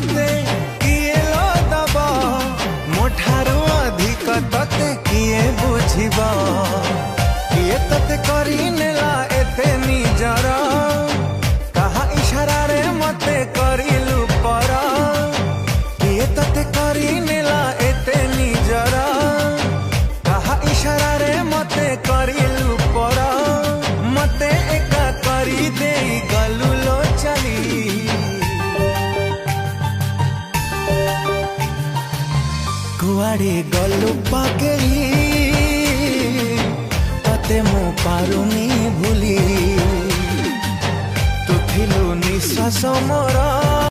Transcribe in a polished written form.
मते किए लो दब मोठारू अधिक तते किए बुझिबा किए तते करी नेला एते निजर कहा इशारा रे मते करिलु पर किए तते करी नेला एते निजर कहा इशारा रे मते करिलु पर मते एका करी देई गलु लो चली कुआड़े गलु पागेली तते मु पारुनी भूली तू थिलु निश्वास मोर।